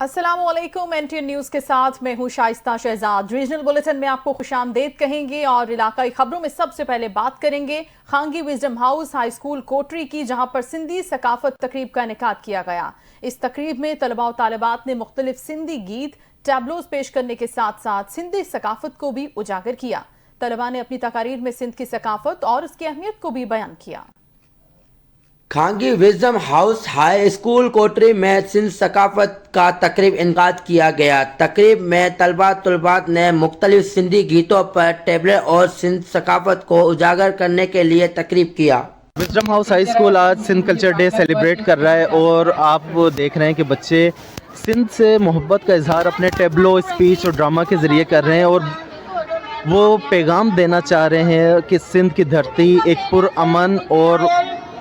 अस्सलाम वालेकुम। NTN news के साथ मैं हूं शाइस्ता शहजाद। रीजनल बुलेटिन में आपको खुशामदीद कहेंगे और इलाकाई खबरों में सबसे पहले बात करेंगे खांगी विजडम हाउस हाई स्कूल कोटरी की, जहां पर सिंधी सकाफत तकरीब का इनेकाद किया गया। इस तकरीब में तलबा और तालिबात ने मुख्तलिफ सिंधी गीत टैबलोज पेश करने के साथ साथ सिंधी सकाफत को भी उजागर किया। तलबा ने अपनी तकारीर में सिंध की सकाफत और उसकी अहमियत को भी बयान किया। खांगी विजडम हाउस हाई स्कूल कोटरी में सिंध सकाफत का तकरीब इनकाद किया गया। तकरीब में तलबात ने मुख्तलिफ सिंधी गीतों पर टेबले और सिंध सकाफत को उजागर करने के लिए तकरीब किया। विजडम हाउस हाई स्कूल आज सिंध कल्चर डे सेलिब्रेट कर रहा है और आप देख रहे हैं कि बच्चे सिंध से मोहब्बत का इजहार अपने टेबलो, स्पीच और ड्रामा के ज़रिए कर रहे हैं और वो पैगाम देना चाह रहे हैं कि सिंध की धरती एक पुरअमन और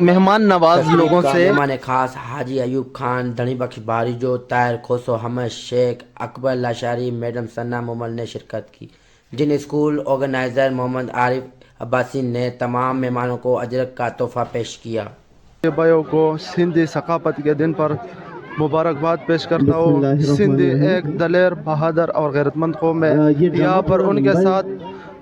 मेहमान नवाज लोगों से। मेहमान खास हाजी अयूब खान, धनी बख्श बारिजो, ताहिर खोसो, हमद शेख, अकबर लाशारी, मैडम सन्ना मोमल ने शिरकत की, जिन स्कूल ऑर्गेनाइजर मोहम्मद आरिफ अब्बासी ने तमाम मेहमानों को अजरक का तोहफा पेश किया। भाइयों को सिंधी सकाफत के दिन पर मुबारकबाद पेश करता हूँ। सिंधी एक दलेर, बहादुर और गैरतमंद कौम है। यहाँ पर उनके साथ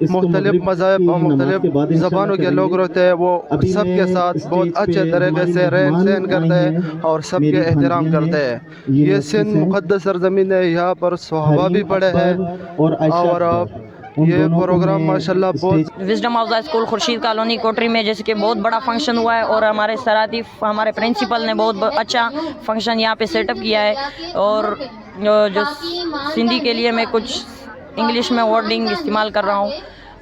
मुख्तलिफ मज़हब और मुख्तलिफ ज़बानों के लोग रहते हैं। वो सबके साथ बहुत अच्छे तरीके से रहन सहन करते हैं और सबके एहतराम करते हैं। ये सिंध मुक़द्दस सरज़मीन है, यहाँ पर सहाबा भी पड़े हैं और ये प्रोग्राम माशाल्लाह बहुत। Wisdom house school Khursheed colony Kotri में जैसे कि बहुत बड़ा फंक्शन हुआ है और हमारे सराती हमारे प्रिंसिपल ने बहुत अच्छा फंक्शन यहाँ पे सेटअप किया है। और जो सिंधी के लिए मैं कुछ इंग्लिश में वर्डिंग इस्तेमाल कर रहा हूँ।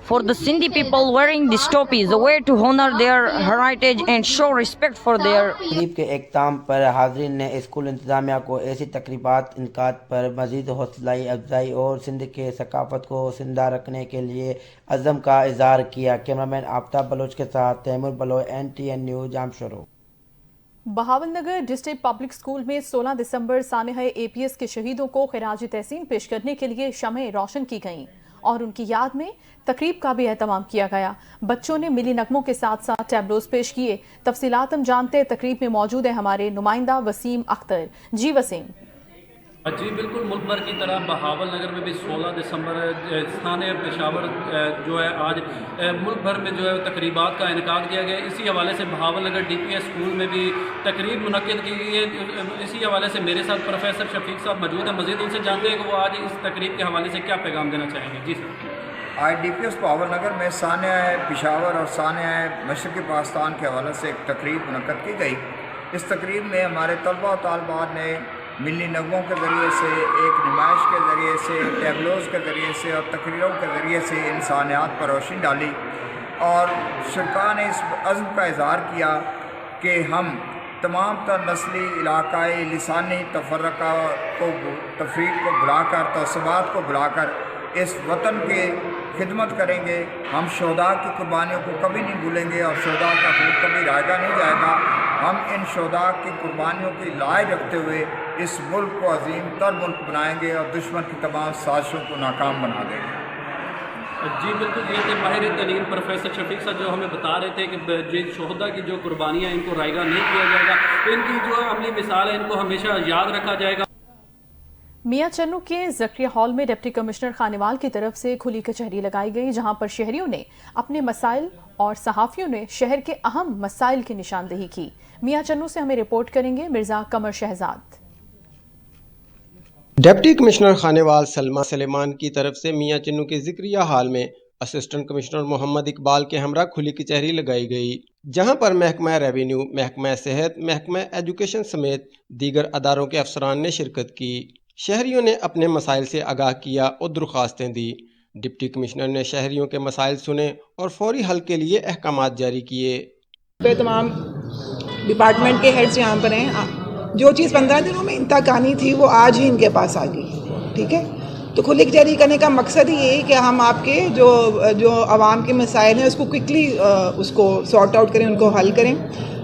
For the Sindhi people wearing this topi is a way to honor their heritage and show respect for their। तकरीब के इख्तिताम पर हाज़रीन ने स्कूल इंतज़ामिया को ऐसी तकरीबात इनकाद पर मज़ीद हौसला अफजाई और सिंध के सकाफत को जिंदा रखने के लिए अज़म का इज़हार किया। कैमरामैन आफ्ताब बलोच के साथ Taimur Baloch, NTN news Jamshoro. Bahawalnagar district public school में 16 दिसंबर सानहा APS के शहीदों को खिराज तहसीन पेश करने के लिए शमएं रोशन की गईं और उनकी याद में तकरीब का भी एहतमाम किया गया। बच्चों ने मिली नगमों के साथ साथ टैबलोज पेश किए। तफसीलात हम जानते हैं, तकरीब में मौजूद है हमारे नुमाइंदा वसीम अख्तर। जी वसीम। जी बिल्कुल, मुल्क भर की तरह बहावल नगर में भी 16 दिसंबर स्थानीय पेशावर जो है आज मुल्क भर में जो है तकरीबात का इनकाद किया गया। इसी हवाले से बहावल नगर DPS स्कूल में भी तकरीब मुनक्किद की गई है। इसी हवाले से मेरे साथ प्रोफेसर शफीक साहब मौजूद हैं। मज़ीद उनसे जानते हैं कि वो आज इस तकरीब के हवाले से क्या पैगाम देना चाहेंगे। जी सर। आज DPS बहावल नगर में सानिया पेशावर और सानिया मशरक़ी पाकिस्तान के हवाले से एक तकरीब मुनक्किद की गई। इस तकरीब में हमारे तलबा और तालिबात ने मिली नगमों के ज़रिए से, एक नुमाइश के ज़रिए से, टैबलोज़ के ज़रिए से और तकरीरों के ज़रिए से इंसानियत पर रोशनी डाली और शुरा ने इस अज़्म का इज़हार किया कि हम तमाम तर नस्ली, इलाकाई, लिसानी तफर्रका को, तफरीक को बुलाकर, तसबात को बुलाकर इस वतन के खिदमत करेंगे। हम शोहदा की कुर्बानियों को कभी नहीं भूलेंगे और शोहदा का खून कभी रायगा नहीं जाएगा। हम इन शोहदा की कुर्बानियों की लाज रखते हुए इस मुल्क को अजीम तर मुल्क बनाएंगे और दुश्मन की तमाम साजिशों को नाकाम बना देंगे। जी बिल्कुल, ये थे माहिर तलीम प्रोफेसर शफीक साहब जो हमें बता रहे थे कि जिन शोहदा की जो कुर्बानियाँ इनको रायगा नहीं किया जाएगा, इनकी जो अमली मिसाल है इनको हमेशा याद रखा जाएगा। मियां चन्नू के ज़क्रिया हॉल में डिप्टी कमिश्नर खानेवाल की तरफ से खुली कचहरी लगाई गई, जहां पर शहरियों ने अपने मसाइल और सहाफ़ियों ने शहर के अहम मसाइल की निशानदेही की। मियां चन्नू से हमें रिपोर्ट करेंगे मिर्जा कमर शहजाद। डिप्टी कमिश्नर खानेवाल सलमा सलेमान की तरफ से मियां चन्नू के ज़क्रिया हॉल में असिस्टेंट कमिश्नर मोहम्मद इकबाल के हमरा खुली कचहरी लगाई गई, जहां पर महकमा रेवेन्यू, महकमा सेहत, महकमा एजुकेशन समेत दीगर अदारों के अफसरान ने शिरकत की। शहरियों ने अपने मसाइल से आगाह किया और दरख्वास्तें दी। डिप्टी कमिश्नर ने शहरियों के मसाइल सुने और फौरी हल के लिए अहकामात जारी किए। तमाम डिपार्टमेंट के हेड्स यहाँ पर हैं। जो चीज़ 15 दिनों में इन तक आनी थी वो आज ही इनके पास आ गई। ठीक है, तो खुली कचहरी करने का मकसद ही ये है कि हम आपके जो आवाम के मसाइल हैं उसको क्विकली उसको सॉर्ट आउट करें, उनको हल करें।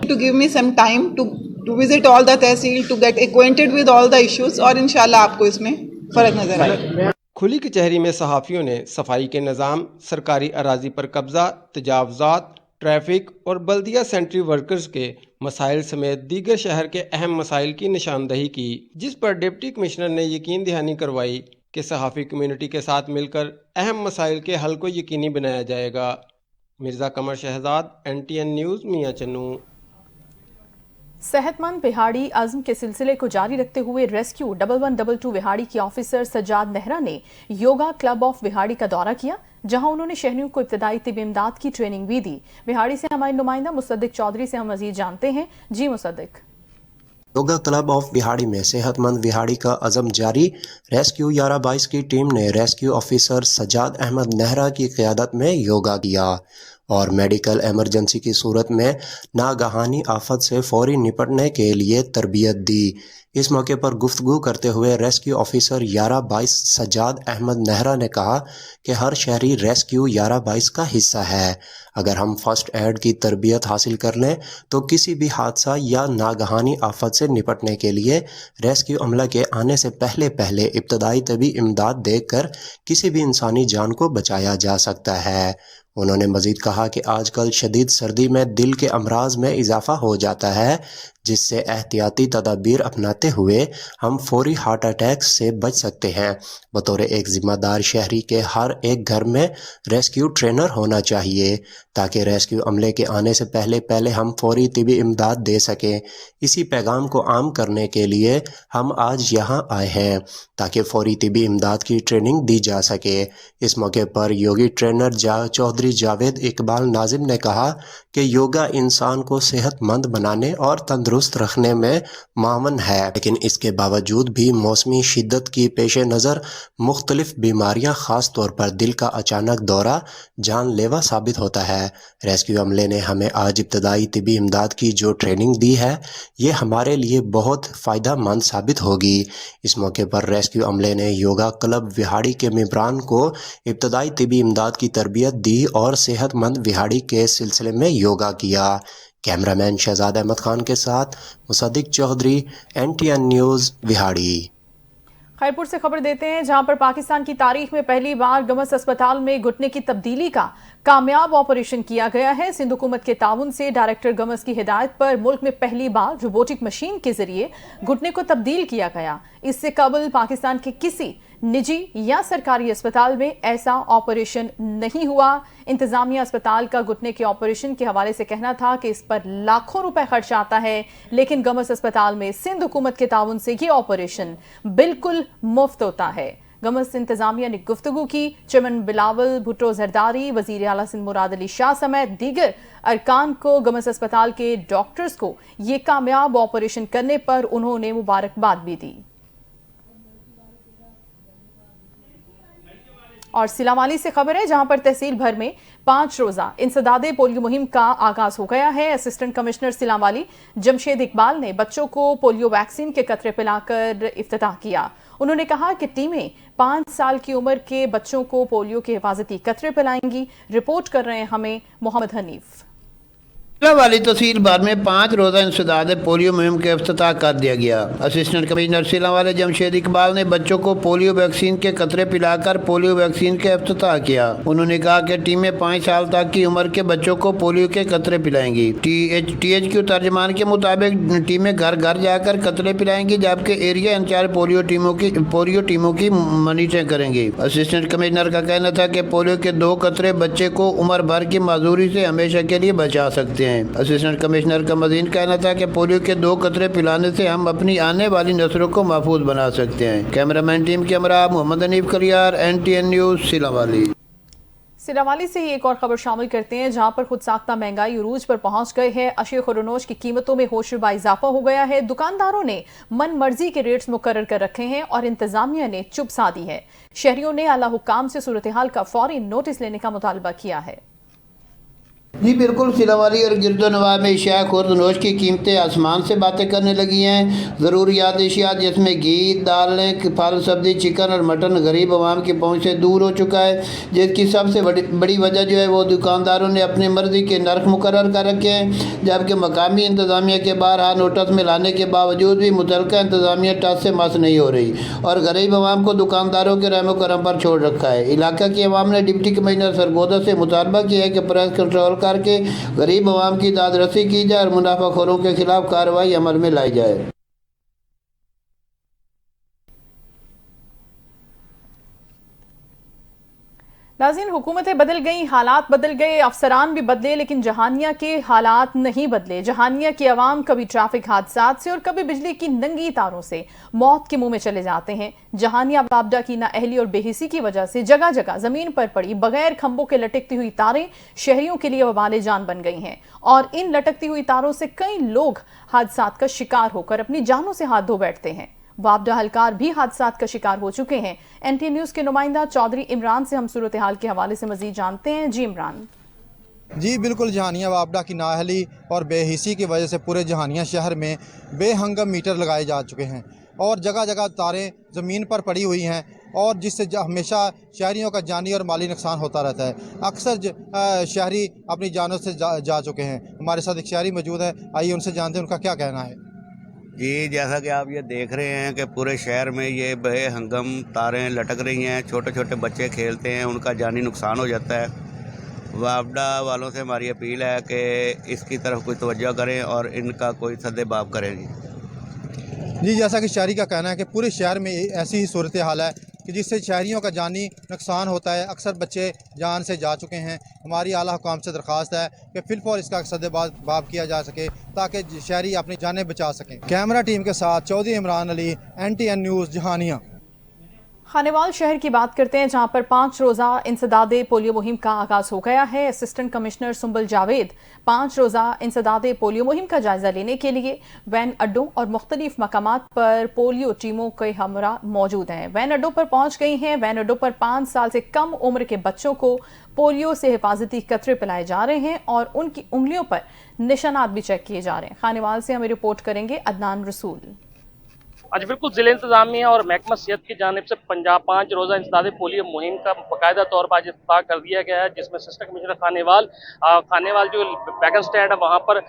To give me some time to visit all the tehsil, to get acquainted with all the issues और इंशाल्लाह आपको इसमें फ़र्क नज़र आएगा। खुली कचहरी में सहाफ़ियों ने सफाई के निज़ाम, सरकारी अराजी पर कब्जा, तजावुज़ात ट्रैफिक और बल्दिया सेंट्री वर्कर्स के मसाइल समेत दीगर शहर के अहम मसाइल की निशानदही की, जिस पर डिप्टी कमिश्नर ने यकीन दहानी करवाई कि सहाफ़ी कम्यूनिटी के साथ मिलकर अहम मसाइल के हल को यकीनी बनाया जाएगा। मिर्ज़ा कमर शहजाद, NTN न्यूज़, मियां चन्नू। सेहतमंद बिहाड़ी अज़्म के सिलसिले को जारी रखते हुए रेस्क्यू 1122 बिहाड़ी की ऑफिसर सजाद नेहरा ने योगा क्लब ऑफ बिहाड़ी का दौरा किया, जहां उन्होंने शहरियों को इब्तदाई तिब्बी इमदाद की ट्रेनिंग भी दी। बिहाड़ी से हमारे नुमाइंदा मुसद्दिक चौधरी से हम मजीद जानते हैं। जी मुसद्दिक। योगा क्लब ऑफ बिहाड़ी में सेहतमंद बिहाड़ी का अज़म जारी। रेस्क्यू 1122 की टीम ने रेस्क्यू ऑफिसर सजाद अहमद नेहरा की क़यादत में योगा किया और मेडिकल एमरजेंसी की सूरत में नागहानी आफत से फौरी निपटने के लिए तरबियत दी। इस मौके पर गुफ्तगू करते हुए रेस्क्यू ऑफिसर 1122 सजाद अहमद नेहरा ने कहा कि हर शहरी रेस्क्यू 1122 का हिस्सा है। अगर हम फर्स्ट एड की तरबियत हासिल कर लें तो किसी भी हादसा या नागहानी आफत से निपटने के लिए रेस्क्यू अमला के आने से पहले इब्तदाई तबी इमदाद देकर किसी भी इंसानी जान को बचाया जा सकता है। उन्होंने मज़ीद कहा कि आजकल शदीद सर्दी में दिल के अमराज में इजाफ़ा हो जाता है, जिससे एहतियाती तदाबीर अपनाते हुए हम फौरी हार्ट अटैक से बच सकते हैं। बतौर एक ज़िम्मेदार शहरी के हर एक घर में रेस्क्यू ट्रेनर होना चाहिए ताकि रेस्क्यू अमले के आने से पहले हम फौरी तिबी इमदाद दे सकें। इसी पैगाम को आम करने के लिए हम आज यहाँ आए हैं ताकि फौरी तिबी इमदाद की ट्रेनिंग दी जा सके। इस मौके पर योगी ट्रेनर चौधरी जावेद इकबाल नाजिम ने कहा कि योगा इंसान को सेहतमंद बनाने और तंदुरुस्त रखने में मावन है, लेकिन इसके बावजूद भी मौसमी शिद्दत की पेश नज़र मुख्तलिफ बीमारियां ख़ास तौर पर दिल का अचानक दौरा जानलेवा साबित होता है। रेस्क्यू अमले ने हमें आज इब्तदाई तिबी इमदाद की जो ट्रेनिंग दी है ये हमारे लिए बहुत फ़ायदा मंद साबित होगी। इस मौके पर रेस्क्यू अमले ने योगा क्लब बिहाड़ी के मेंबरान को इब्तदाई तिबी इमदाद की तरबियत दी और सेहतमंद बिहाड़ी के सिलसिले में योगा किया। कैमरामैन शहजाद अहमद खान के साथ मुसद्दिक चौधरी, NTN न्यूज़, बिहाड़ी। खैरपुर से खबर देते हैं, जहां पर पाकिस्तान की तारीख में पहली बार गमस अस्पताल में घुटने की तब्दीली का कामयाब ऑपरेशन किया गया है। सिंध हुकूमत के ताउन से डायरेक्टर गमस की हिदायत पर मुल्क में पहली बार रोबोटिक मशीन के जरिए घुटने को तब्दील किया गया। इससे कबल पाकिस्तान के किसी निजी या सरकारी अस्पताल में ऐसा ऑपरेशन नहीं हुआ। इंतजामिया अस्पताल का घुटने के ऑपरेशन के हवाले से कहना था कि इस पर लाखों रुपए खर्च आता है, लेकिन गमस अस्पताल में सिंध हुकूमत के ताउन से ये ऑपरेशन बिल्कुल मुफ्त होता है। गमस इंतजामिया ने गुफ्तगू की। चेयरमैन बिलावल भुट्टो जरदारी, वजीर आला सिंध मुराद अली शाह समेत दीगर अरकान को गमस अस्पताल के डॉक्टर्स को ये कामयाब ऑपरेशन करने पर उन्होंने मुबारकबाद भी दी। और सिलावाली से खबर है, जहां पर तहसील भर में 5 रोजा इंसदादे पोलियो मुहिम का आगाज हो गया है। असिस्टेंट कमिश्नर सिलावाली जमशेद इकबाल ने बच्चों को पोलियो वैक्सीन के कतरे पिलाकर इफ्तिताह किया। उन्होंने कहा कि टीमें 5 साल की उम्र के बच्चों को पोलियो के हिफाजती कतरे पिलाएंगी। रिपोर्ट कर रहे हैं हमें मोहम्मद हनीफ। वाली तहसील भर में 5 रोज़ा इंसदादे पोलियो मुहिम का इफ्तिताह कर दिया गया। असिस्टेंट कमिश्नर सिलावाले जमशेद इकबाल ने बच्चों को पोलियो वैक्सीन के कतरे पिलाकर पोलियो वैक्सीन का इफ्तिताह किया। उन्होंने कहा कि टीमें 5 साल तक की उम्र के बच्चों को पोलियो के कतरे पिलाएंगी। THQ तर्जमान के मुताबिक टीमें घर घर जाकर कतरे पिलाएंगी, जबकि एरिया इंचार्ज पोलियो टीमों की मॉनिटरिंग करेंगे। असिस्टेंट कमिश्नर का कहना था कि पोलियो के 2 कतरे बच्चे को उम्र भर की माजूरी से हमेशा के लिए बचा सकते हैं। असिस्टेंट कमिश्नर का मज़ीद कहना था कि पोलियो के 2 कतरे पिलाने से हम अपनी आने वाली नस्लों को महफूज बना सकते हैं। कैमरामैन टीम के हमरा मोहम्मद हनीफ कलियार, NTN न्यूज़, सिलावाली। सिलावाली से ही एक और खबर शामिल करते हैं, जहां पर खुद साख्ता महंगाई उरूज पर पहुंच गए है। अशिया खुरनोश की कीमतों में होशरुबा इजाफा हो गया है। दुकानदारों ने मन मर्जी के रेट्स मुकर्रर कर रखे हैं और इंतजामिया ने चुप साधी है। शहरियों ने आला हुक्काम से सूरत हाल का फौरी नोटिस लेने का मुतालबा किया है। जी बिल्कुल, सिलावाली और गिरदोनवा में अशिया खुर्दनोश की कीमतें आसमान से बातें करने लगी हैं। ज़रूरियात अशिया जिसमें घी, दालें, फल, सब्ज़ी, चिकन और मटन गरीब आवाम की पहुंच से दूर हो चुका है, जिसकी सबसे बड़ी वजह जो है वो दुकानदारों ने अपनी मर्ज़ी के नर्ख मुकर्रर कर रखे हैं, जबकि मकामी इंतज़ामिया के बारहा नोटिस में लाने के बावजूद भी मुतलका इंतज़ामिया टस से मस नहीं हो रही और गरीब आवाम को दुकानदारों के रहमो करम पर छोड़ रखा है। इलाका की आवाम ने डिप्टी कमिश्नर सरगोदा से मुतालबा किया है कि प्राइस कंट्रोल का कर के गरीब आवाम की दाद रसी की जाए और मुनाफाखोरों के खिलाफ कार्रवाई अमल में लाई जाए। नाज़रीन, हुकूमतें बदल गई, हालात बदल गए, अफसरान भी बदले, लेकिन जहानिया के हालात नहीं बदले। जहानिया की आवाम कभी ट्रैफिक हादसात से और कभी बिजली की नंगी तारों से मौत के मुंह में चले जाते हैं। जहानिया वापडा की नाअहली और बेहिसी की वजह से जगह जगह जमीन पर पड़ी बगैर खंभों के लटकती हुई तारें शहरियों के लिए वबाले जान बन गई हैं, और इन लटकती हुई तारों से कई लोग हादसात का शिकार होकर अपनी जानों से हाथ धो बैठते हैं। वापडा हलकार भी हादसात का शिकार हो चुके हैं। एनटीए न्यूज़ के नुमाइंदा चौधरी इमरान से हम सूरत हाल के हवाले से मजीद जानते हैं। जी इमरान। जी बिल्कुल, जहानिया वापडा की नाअहली और बेहिसी की वजह से पूरे जहानिया शहर में बेहंगम मीटर लगाए जा चुके हैं और जगह जगह तारें ज़मीन पर पड़ी हुई हैं, और जिससे हमेशा शहरियों का जानी और माली नुकसान होता रहता है। अक्सर शहरी अपनी जानों से जा चुके हैं। हमारे साथ एक शहरी मौजूद है, आइए उनसे जानते हैं उनका क्या कहना है। जी, जैसा कि आप ये देख रहे हैं कि पूरे शहर में ये बेहंगम तारें लटक रही हैं, छोटे छोटे बच्चे खेलते हैं, उनका जानी नुकसान हो जाता है। वापडा वालों से हमारी अपील है कि इसकी तरफ कोई तवज्जो करें और इनका कोई सद्देबाब करें। जी, जैसा कि शहरी का कहना है कि पूरे शहर में ऐसी ही सूरत हाल है कि जिससे शहरियों का जानी नुकसान होता है। अक्सर बच्चे जान से जा चुके हैं। हमारी आला हुकाम से दरख्वास्त है कि फिलफौर इसका सद्देबाब किया जा सके ताकि शहरी अपनी जानें बचा सकें। कैमरा टीम के साथ चौधरी इमरान अली, एनटीएन न्यूज़, जहानिया। खानेवाल शहर की बात करते हैं, जहां पर 5 रोज़ा इंसदादे पोलियो मुहिम का आगाज हो गया है। असिस्टेंट कमिश्नर सुंबल जावेद 5 रोज़ा इंसदादे पोलियो मुहिम का जायजा लेने के लिए वैन अड्डों और मुख्तलिफ मकामात पर पोलियो टीमों के हमरा मौजूद हैं। वैन अड्डों पर पहुंच गई हैं। वैन अड्डों पर 5 साल से कम उम्र के बच्चों को पोलियो से हिफाजती कतरे पिलाए जा रहे हैं और उनकी उंगलियों पर निशानात भी चेक किए जा रहे हैं। खानेवाल से हमें रिपोर्ट करेंगे अदनान रसूल। आज बिल्कुल जिले इंतजामिया और महकमा सेहत की जानिब से पंजाब 5 रोज़ा इंसदादे पोलियो मुहिम का बाकायदा तौर पर आज इफ्ताह कर दिया गया है, जिसमें असिस्टेंट कमिश्नर खानेवाल जो वैगन स्टैंड है वहाँ पर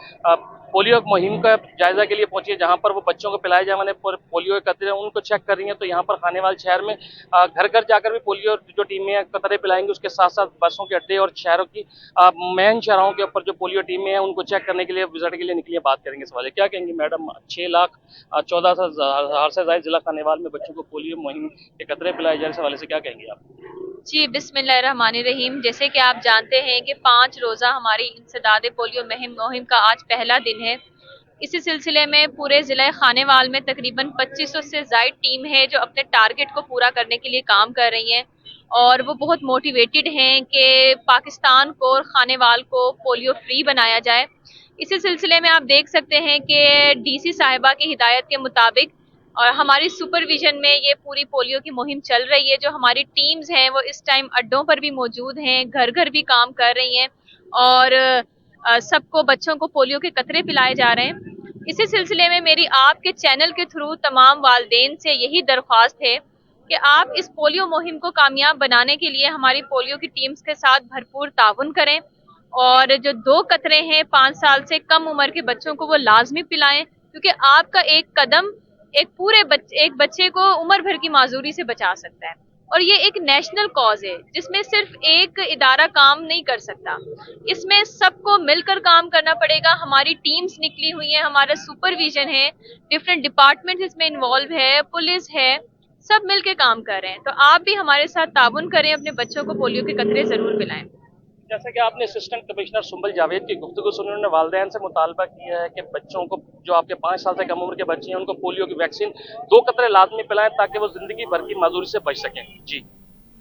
पोलियो मुहिम का जायजा के लिए पहुंची है, जहाँ पर वो बच्चों को पिलाए जाने वाले पोलियो के कतरे उनको चेक कर रही हैं। तो यहाँ पर खानेवाल शहर में घर घर जाकर भी पोलियो जो टीमें कतरे पिलाएंगी, उसके साथ साथ बसों के अड्डे और शहरों की मेन शहरों के ऊपर जो पोलियो टीमें हैं उनको चेक करने के लिए विजिट के लिए निकली है। बात करेंगे इस वाले। क्या कहेंगी मैडम? 6,14,000 से ज़्यादा जिला खानेवाल में बच्चों को पोलियो मुहिम के कतरे पिलाए जाने से वाले से क्या कहेंगे आप? जी, बिस्मिल्लाहिर्रहमानिर्रहीम। जैसे कि आप जानते हैं कि 5 रोज़ा हमारी इंसदादे पोलियो मुहिम का आज पहला दिन है। इसी सिलसिले में पूरे ज़िला खानेवाल में तकरीबन 2500 से ज़ायद टीम है जो अपने टारगेट को पूरा करने के लिए काम कर रही हैं, और वो बहुत मोटिवेटेड हैं कि पाकिस्तान को और खानेवाल को पोलियो फ्री बनाया जाए। इसी सिलसिले में आप देख सकते हैं कि डीसी साहिबा की हिदायत के मुताबिक और हमारी सुपरविजन में ये पूरी पोलियो की मुहिम चल रही है। जो हमारी टीम्स हैं वो इस टाइम अड्डों पर भी मौजूद हैं, घर घर भी काम कर रही हैं और सबको बच्चों को पोलियो के कतरे पिलाए जा रहे हैं। इसी सिलसिले में मेरी आपके चैनल के थ्रू तमाम वालिदैन से यही दरख्वास्त है कि आप इस पोलियो मुहिम को कामयाब बनाने के लिए हमारी पोलियो की टीम्स के साथ भरपूर ताउन करें, और जो 2 कतरे हैं 5 साल से कम उम्र के बच्चों को वो लाजमी पिलाएं, क्योंकि आपका एक कदम एक बच्चे को उम्र भर की माजूरी से बचा सकता है। और ये एक नेशनल कॉज है जिसमें सिर्फ एक इदारा काम नहीं कर सकता, इसमें सबको मिलकर काम करना पड़ेगा। हमारी टीम्स निकली हुई हैं, हमारा सुपरविजन है, डिफरेंट डिपार्टमेंट्स इसमें इन्वॉल्व है, पुलिस है, सब मिलकर काम कर रहे हैं। तो आप भी हमारे साथ ताउन करें, अपने बच्चों को पोलियो के कतरे जरूर पिलाएं। जैसा कि आपने असिस्टेंट कमिश्नर सुंबल जावेद की गुफ्तगू सुनी, उन्होंने वालिदैन से मुतालबा किया है कि बच्चों को जो आपके 5 साल से कम उम्र के बच्चे हैं उनको पोलियो की वैक्सीन 2 कतरे लाजमी पिलाएं ताकि वो जिंदगी भर की माजूरी से बच सकें।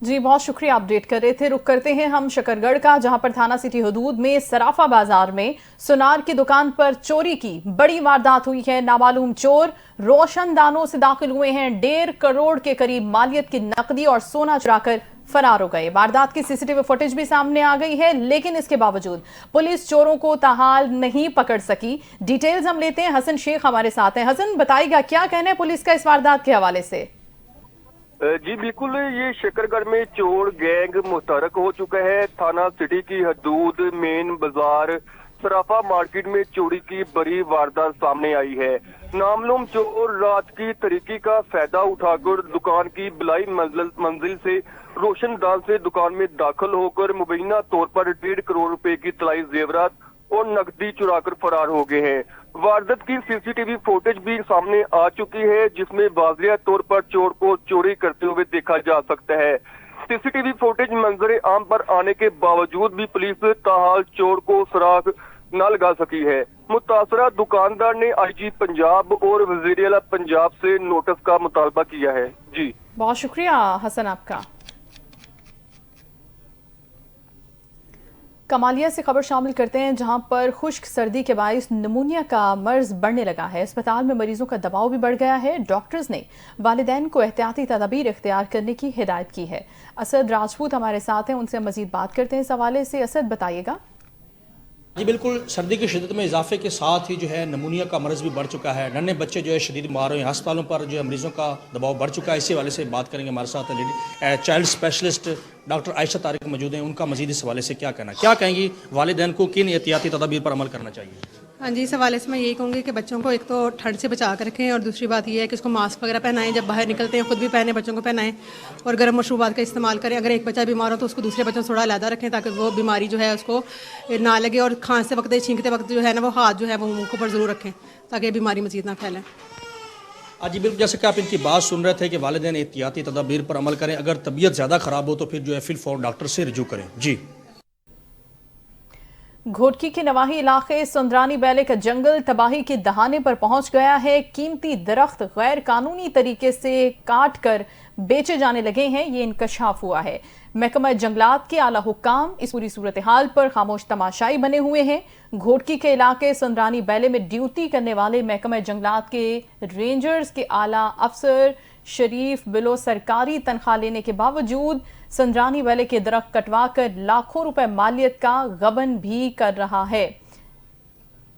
जी, बहुत शुक्रिया, अपडेट कर रहे थे। रुक करते हैं हम शकरगढ़ का, जहां पर थाना सिटी हदूद में सराफा बाजार में सुनार की दुकान पर चोरी की बड़ी वारदात हुई है। नामालूम चोर रोशनदानों से दाखिल हुए हैं, 1.5 करोड़ के करीब मालियत की नकदी और सोना चुराकर फरार हो गए। वारदात की सीसीटीवी फुटेज भी सामने आ गई है, लेकिन इसके बावजूद पुलिस चोरों को ताहाल नहीं पकड़ सकी। डिटेल्स हम लेते हैं, हसन शेख हमारे साथ हैं। हसन, बताइएगा क्या कहना है पुलिस का इस वारदात के हवाले से? जी बिल्कुल, ये शकरगढ़ में चोर गैंग मुतहरक हो चुका है। थाना सिटी की हदूद मेन बाजार सराफा मार्केट में चोरी की बड़ी वारदात सामने आई है। नामलूम चोर रात की तरीकी का फायदा उठाकर दुकान की बिलाई मंजिल से रोशनदान से दुकान में दाखिल होकर मुबैना तौर पर 1.5 करोड़ रुपए की तलाई जेवरात और नकदी चुराकर फरार हो गए हैं। वारदात की सीसीटीवी फुटेज भी सामने आ चुकी है, जिसमें वाज़िया तौर पर चोर को चोरी करते हुए देखा जा सकता है। सीसीटीवी फुटेज मंजर आम पर आने के बावजूद भी पुलिस ताहाल चोर को सुराग न लगा सकी है। मुतासरा दुकानदार ने आईजी पंजाब और वज़ीर आला पंजाब से नोटिस का मुतालबा किया है। जी बहुत शुक्रिया हसन आपका। कमालिया से खबर शामिल करते हैं, जहां पर खुश्क सर्दी के बायस निमोनिया का मर्ज बढ़ने लगा है। अस्पताल में मरीजों का दबाव भी बढ़ गया है। डॉक्टर्स ने वालिदैन को एहतियाती तदाबीर इख्तियार करने की हिदायत की है। असद राजपूत हमारे साथ हैं, उनसे मजीद बात करते हैं इस हवाले से। असद, बताइएगा। जी बिल्कुल, सर्दी की शिद्दत में इजाफे के साथ ही जो है नमूनिया का मर्ज़ भी बढ़ चुका है। नन्हे बच्चे जो है शदीद बीमार हैं, अस्पतालों पर जो है मरीज़ों का दबाव बढ़ चुका है। इसी हवाले से बात करेंगे। हमारे साथ child specialist doctor Ayesha Tariq मौजूद हैं, उनका मजीद इस हवाले से क्या कहना, क्या कहेंगी वालिदैन को किन एहतियाती तदाबीर पर अमल करना चाहिए? हाँ जी, इस हवाले से मैं यही कहूँगी कि बच्चों को एक तो ठंड से बचा कर रखें, और दूसरी बात ये है कि उसको मास्क वगैरह पहनाएं, जब बाहर निकलते हैं खुद भी पहने, बच्चों को पहनाएं, और गर्म मशरूबात का इस्तेमाल करें। अगर एक बच्चा बीमार हो तो उसको दूसरे बच्चों से थोड़ा अलहदा रखें, ताकि वो बीमारी जो है उसको ना लगे। और खांसते वक्त, छींकते वक्त जो है ना, वो हाथ जो है वो मुँह के ऊपर ज़रूर रखें, ताकि बीमारी मज़ीद ना फैले। जी बिल्कुल, जैसे कि आप इनकी बात सुन रहे थे कि वालिदैन एहतियाती तदाबीर पर अमल करें, अगर तबीयत ज़्यादा ख़राब हो तो फिर जो है फिल फॉर डॉक्टर से रजू करें। जी, घोटकी के नवाही इलाके सुंदरानी बैले का जंगल तबाही के दहाने पर पहुंच गया है। कीमती दरख्त गैर कानूनी तरीके से काट कर बेचे जाने लगे हैं, ये इंकशाफ हुआ है। महकमा जंगलात के आला हुक्काम इस पूरी सूरत हाल पर खामोश तमाशाई बने हुए हैं। घोटकी के इलाके सुंदरानी बैले में ड्यूटी करने वाले महकमा जंगलात के रेंजर्स के आला अफसर शरीफ बिलो सरकारी तनख्वाह लेने के बावजूद संद्रानी बैले के दरख्त कटवा कर लाखों रुपए मालियत का गबन भी कर रहा है।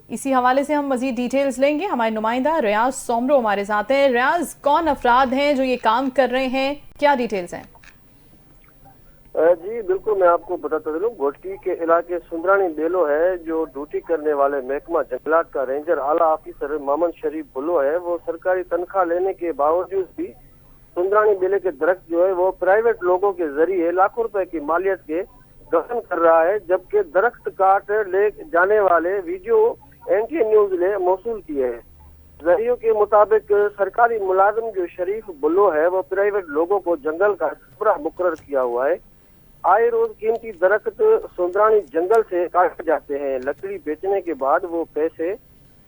इसी हवाले से हम मजीद डिटेल्स लेंगे। हमारे नुमाइंदा रियाज सोमरो हमारे साथ हैं। रियाज, कौन अफराद हैं जो ये काम कर रहे हैं, क्या डिटेल्स हैं? जी बिल्कुल, मैं आपको बताता चलूं, घोटकी के इलाके सुंदरानी बेलो है, जो ड्यूटी करने वाले महकमा जंगलात का रेंजर आला ऑफिसर मोहम्मद शरीफ बुल्लो है, वो सरकारी तनख्वाह लेने के बावजूद भी सुंदरानी बेले के दरख्त जो है वो प्राइवेट लोगों के जरिए लाखों रुपए की मालियत के गबन कर रहा है, जबकि दरख्त काट ले जाने वाले वीडियो एंटी न्यूज ने मौसूल किए हैं। जरियों के मुताबिक सरकारी मुलाजिम जो शरीफ बुल्लो है, वो प्राइवेट लोगों को जंगल का सरबराह मुकर्रर किया हुआ है। आए रोज कीमती दरख्त सुंदरानी जंगल से काटे जाते हैं। लकड़ी बेचने के बाद वो पैसे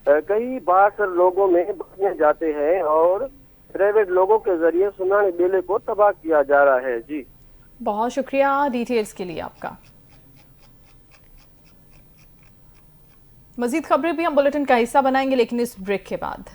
कई बार लोगों में बचने जाते हैं और प्राइवेट लोगों के जरिए सुंदरानी बेले को तबाह किया जा रहा है। जी बहुत शुक्रिया डिटेल्स के लिए आपका। मजीद खबरें भी हम बुलेटिन का हिस्सा बनाएंगे, लेकिन इस ब्रेक के बाद।